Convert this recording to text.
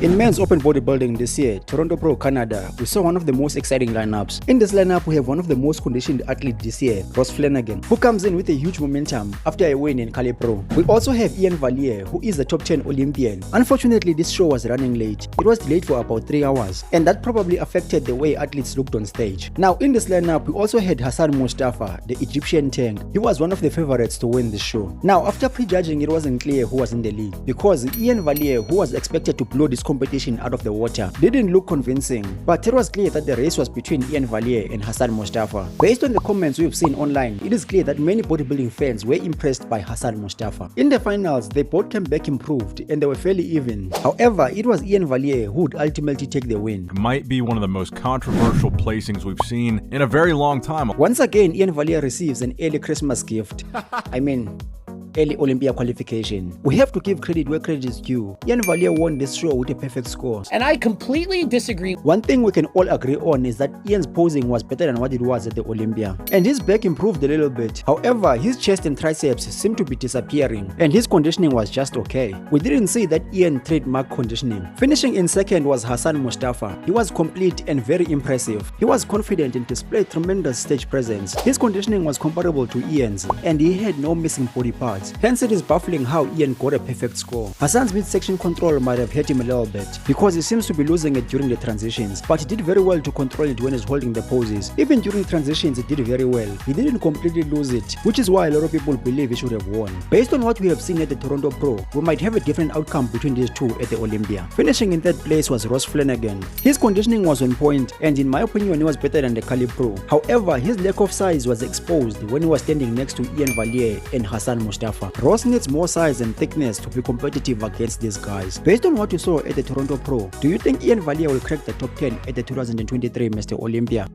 In men's open bodybuilding this year, Toronto Pro Canada, we saw one of the most exciting lineups. In this lineup, we have one of the most conditioned athletes this year, Ross Flanigan, who comes in with a huge momentum after a win in Cali Pro. We also have Iain Valliere, who is a top 10 Olympian. Unfortunately, this show was running late. It was delayed for about 3 hours, and that probably affected the way athletes looked on stage. Now, in this lineup, we also had Hassan Mostafa, the Egyptian tank. He was one of the favorites to win this show. Now, after prejudging, it wasn't clear who was in the lead, because Iain Valliere, who was expected to blow this competition out of the water, didn't look convincing, but it was clear that the race was between Iain Valliere and Hassan Mostafa. Based on the comments we've seen online, it is clear that many bodybuilding fans were impressed by Hassan Mostafa. In the finals, they both came back improved and they were fairly even. However, it was Iain Valliere who would ultimately take the win. It might be one of the most controversial placings we've seen in a very long time. Once again, Iain Valliere receives an early Christmas gift. I mean, early Olympia qualification. We have to give credit where credit is due. Iain Valliere won this show with a perfect score. And I completely disagree. One thing we can all agree on is that Iain's posing was better than what it was at the Olympia. And his back improved a little bit. However, his chest and triceps seemed to be disappearing, and his conditioning was just okay. We didn't see that Iain trademark conditioning. Finishing in second was Hassan Mostafa. He was complete and very impressive. He was confident and displayed tremendous stage presence. His conditioning was comparable to Iain's, and he had no missing body parts. Hence, it is baffling how Iain got a perfect score. Hassan's midsection control might have hurt him a little bit, because he seems to be losing it during the transitions, but he did very well to control it when he's holding the poses. Even during transitions, he did very well. He didn't completely lose it, which is why a lot of people believe he should have won. Based on what we have seen at the Toronto Pro, we might have a different outcome between these two at the Olympia. Finishing in third place was Ross Flanigan. His conditioning was on point, and in my opinion, he was better than the Cali Pro. However, his lack of size was exposed when he was standing next to Iain Valliere and Hassan Mostafa. Ross needs more size and thickness to be competitive against these guys. Based on what you saw at the Toronto Pro, do you think Iain Valliere will crack the top 10 at the 2023 Mr Olympia?